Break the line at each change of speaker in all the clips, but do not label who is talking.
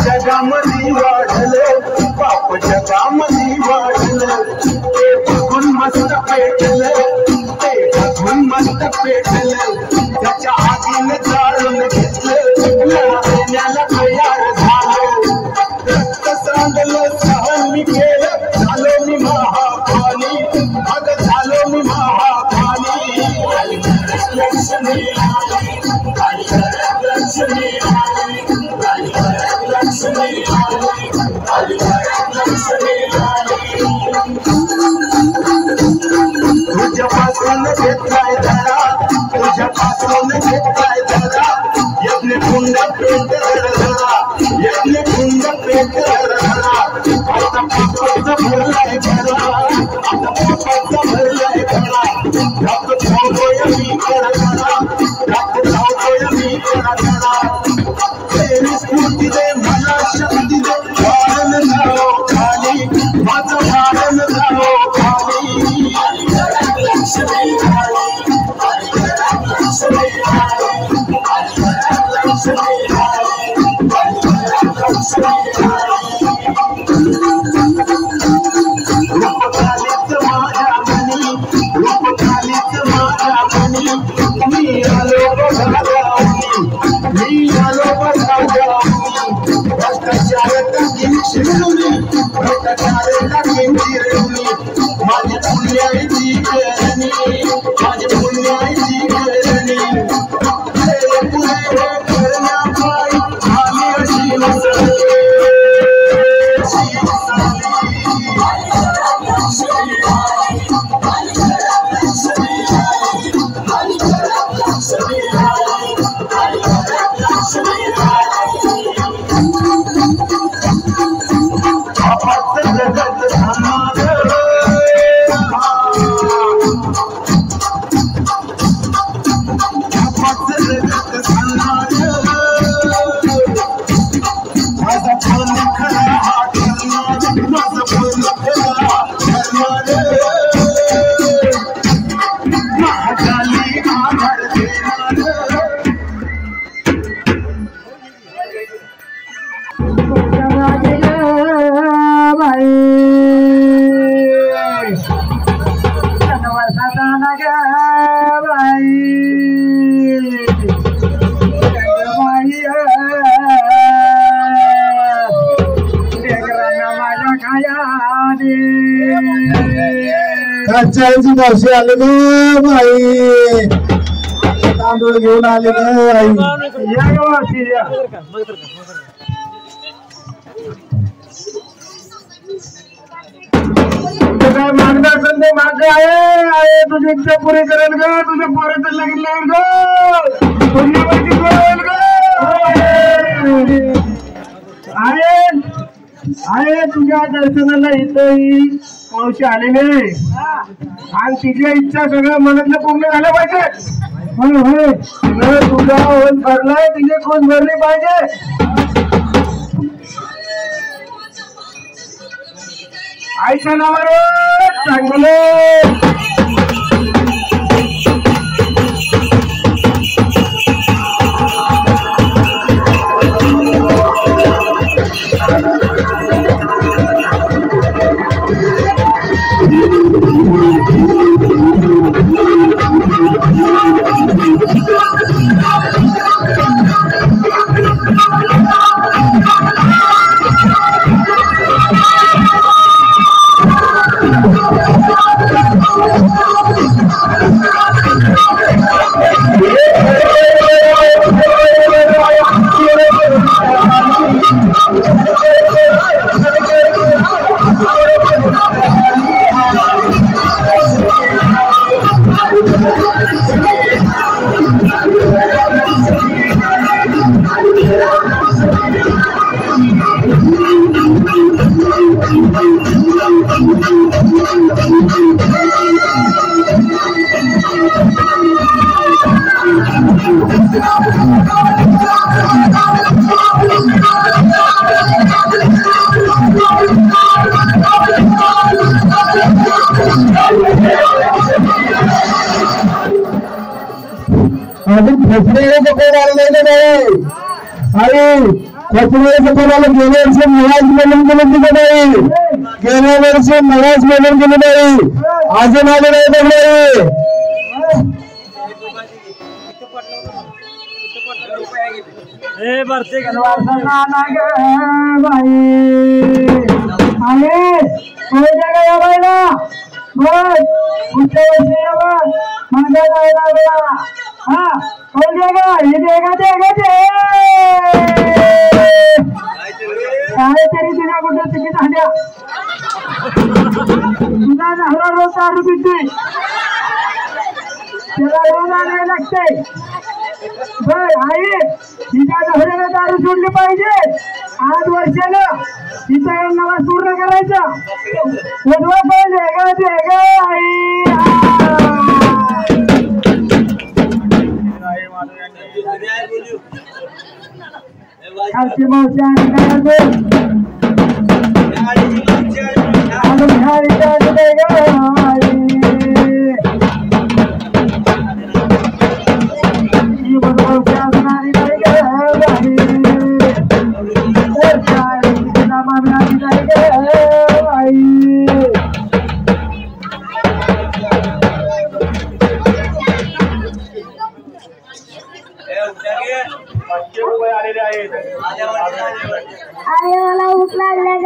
जगामध्ये वाढलं बाप जगामध्ये वाढलं ते बघून मस्त पेटलं ते बघून मस्त पेटलं त्याच्या आगीने जाळून घेतलं लढण्याला तयार झालो रक्त सांडलं सहन मी केलं झालो मी महाखानी अग झालो मी महाखानी लक्ष्मी लक्ष्मी तुझ्यापासून घेतलाय धडा तुझ्यापासून घेतलाय धडा यज्ञ कुंड पेट धडा यज्ञ कुंड पेट धडा आता पापाचं भरलाय धडा आता पापाचं भरलाय धडा रक्त धावतोय मी करा धडा रक्त धावतोय मी करा धडा तेरी स्फूर्ती दे मला शक्ती दे वाढन जाओ खाली माझं वाढन जाओ खाली लक्ष्मी रूपकालीच माझ्या मनी रूपकालीच माझ्या मनी मी आलो बघावनी मी आलो बघावनी भ्रष्टाचार टाकीन शिरवली भ्रष्टाचार टाकीन शिरवली माझी पुण्याची करणी माझी पुण्याची करणी पुरे करण्यापायी आम्ही अशी नसली
खालची मावशी आले ग बाई तांदूळ घेऊन आले ग बाई या ग मावशी या काय मागणं असेल ते माग आहे तुझी इच्छा पुरी करेल ग तुझ्या पोराचं लगीन लावेल ग तुझी माहिती होईल ग आहे तुझ्या दर्शनाला इथंही मावशी आलेले आणि तिची इच्छा सगळं मनातलं पूर्ण झालं पाहिजे होय तुझा होल भरलाय तिचे खून भरली पाहिजे आईच्या नावावर चांगले अजून खोचण्याचं कोण आलं नाही आणि खोचण्याचं कोणाला गेल्या वर्षी नवाज मेलन केलं तिथं नाही, गेल्या वर्षी नवाज मेलन केलं नाही, अजून आलं नाही बघणारे काहीतरी तुझ्या कुठं तिकीट आल्या तुझा नवरा रोज दारू पितोय, त्याला रोज आणायला लागतंय. बर आई तिच्या नवऱ्याला दारू सोडली पाहिजे, 8 वर्षानं तिचा नवाज पूर्ण करायचा, उजवा पाहिजे ग ते ग आई. खालची मावशी आणि काय
अरे मला भूक लागल्या ग.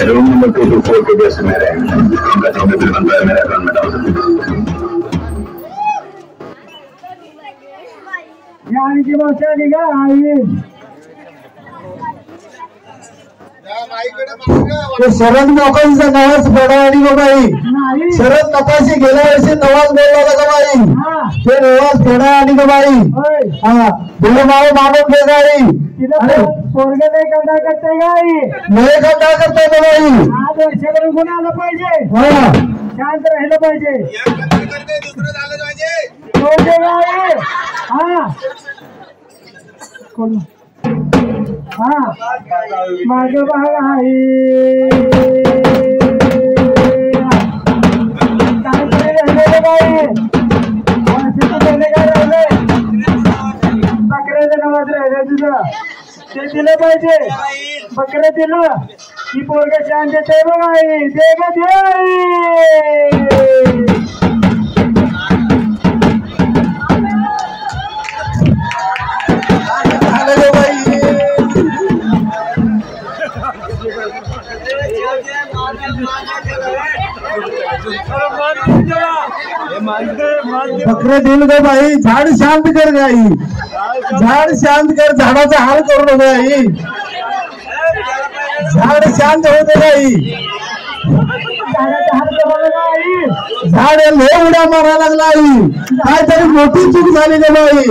रूम नंबर 224 के जैसे मेरे उनका चौथे बिल बनता है मेरे अकाउंट में डाल सकते
यानी की मावशी आली का आई. शरद नकाशीचा नवाज पडा आणि बाई शरद नकाशी गेल्या वर्षी नवाज बोलला होता का बाई, ते नवाज फेडा आणि का बाई हा बोल माव मानून दे गाडी पोरग नाही कंटाळ करताय गाई नाही कंटाळ करताय का बाई. 8 वर्षाकडे गुण आलं पाहिजे, शांत राहिलं पाहिजे, दुसरं झालं पाहिजे गाई. हा कोण हा माग भाग आहे काय राहिले बाई, काय राहिले बकऱ्याचं नवाज राहिलं तुझं ते दिलं पाहिजे. बकऱ्या दिलं की पोरग शांत येते बघ आई दे ग दे. बकरे दिल ग बाई, झाड शांत कर गाई, झाड शांत कर, झाडाचा हाल करू नको गाई, झाड शांत होते गाई, झाड लय उड्या मारायला लागला आई, काहीतरी मोठी चूक झाली ग बाई.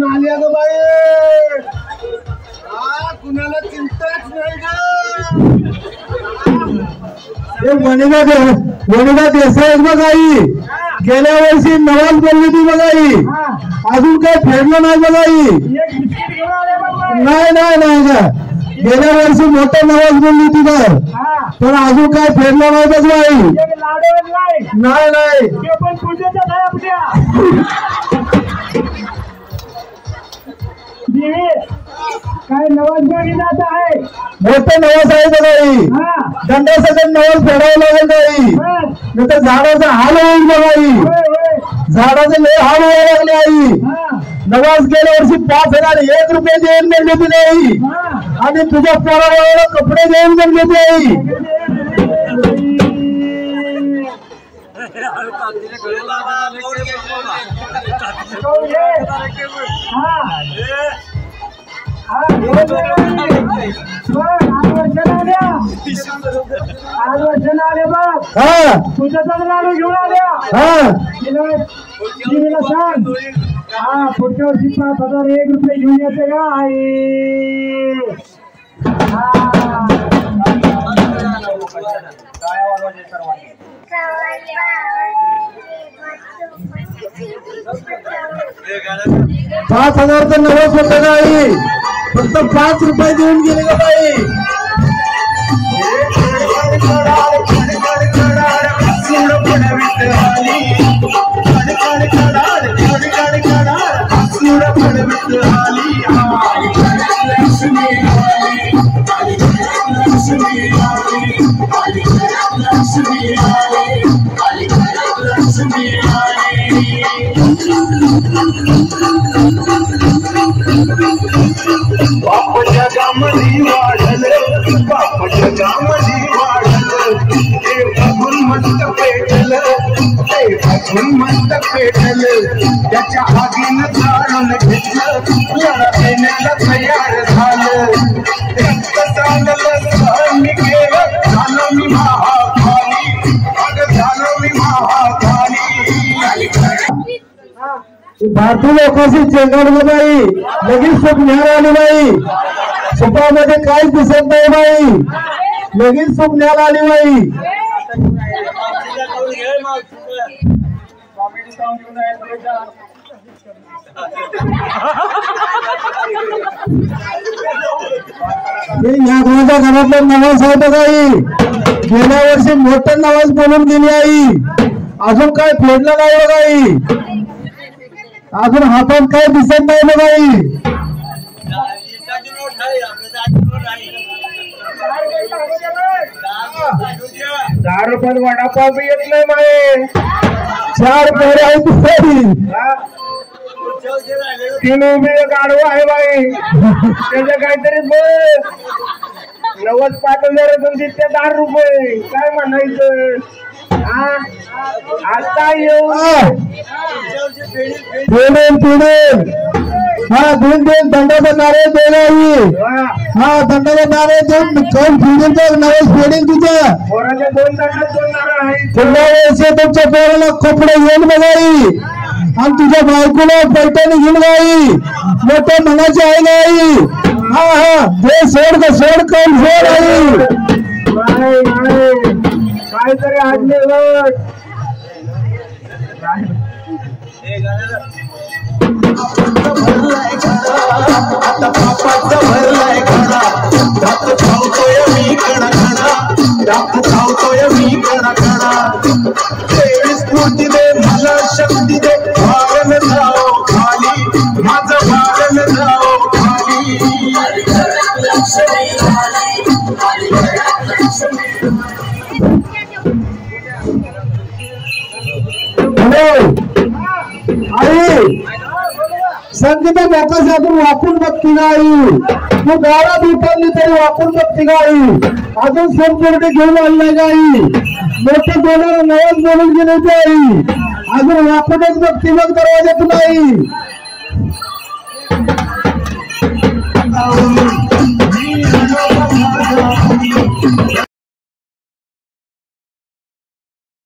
आली ग बाई, कुणाला चिंताच नाही ग. वणिका देसाई बघ आई, गेल्या वर्षी नवाज बोलली ती बघ आई, अजून काय फेडलं नाही बघ आई. नाही नाही नाही का, गेल्या वर्षी मोठं नवाज बोलली ती तर, पण अजून काय फेडलं नाही बघ आई. नाही नाही काय नवाज बघितला आहे, मोठं नवाज आहे बघ आई, दंडासकट नवाज फेडावं लागेल बाई, नाही तर झाडाचा हाल होईल बघ आई, झाडाचे लय हाल व्हायला लागले आई. नवाज गेल्या वर्षी 5,001 रुपये देऊन गेली होती आई, आणि तुझ्या पोराला कपडे देऊन गेली होती आई. तुझ्या लाडू घेऊन आल्या, सांग पुढच्या वर्षी 5,001 रुपये घेऊन येते का आई. पाच हजार तर नवस होतं का आई, फक्त 5 रुपये देऊन गेले का बाई.
बाप जगामध्ये वाढलं, बाप जगामध्ये वाढलं, ते बघून मस्त पेटलं, ते बघून मस्त पेटलं, त्याच्या आगीनं जाळून घेतलं, लढा तयार झालं. चांगलं सहन केलं, झालं मी महाखाली, अगं झालं मी महाखाली.
भारतीय लोकांची चेंगड बाई, लगेच स्वप्नावर आली बाई, स्वप्नामध्ये काहीच दिसत नाही बाई, लगेच स्वप्नाला आली बाई. या कोणाच्या घरातलं नवाज आहे बघ आई, गेल्या वर्षी मोठं नवाज बोलून गेली आई, अजून काय फेडलं नाही बघ आई, अजून हातात काय दिसत नाही बघ आई. 10 रुपयात वडापाव बी येत नाही माये, 4 पोरे आहेत तरी 3 उभी गाडवा आहे बाई, त्याचं काहीतरी नवस 5,000 तिथे 10 रुपये काय म्हणायचं. आता येऊ दोन दंडाचा नारे देऊन आई, दंडाचा नारे देऊन कोण फिरून तर नवस फेडेल तुझ्या पोराच्या 2 दंडात 2 नारळ आहेत. पुढल्या वेळेस तुमच्या पोराला कपडे घेऊन बघाई, आणि तुझ्या बायकोला पैठणी घेऊन गाई, मोठ्या मनाची आहे गाई. हे सोड का सोड कोण सोड आई, काहीतरी आजले
आता पापाचा भरलाय खडा, दात खावतोय मी खडा खडा, दात खावतोय मी खडा खडा. 23 कोटी दे मला शक्ती दे, वारण जाओ खाली माझं
आई संगीता मोका साधून वाकून बघती का आई? तू गावात उतरली तरी वाकून बघती का आई? अजून संपूर्ण घेऊन आणलाय का आई? मोठं बोलणार नवस बोलून गेले ते आई, अजून वाकूनच बघती मग दरवाज्यातून आई.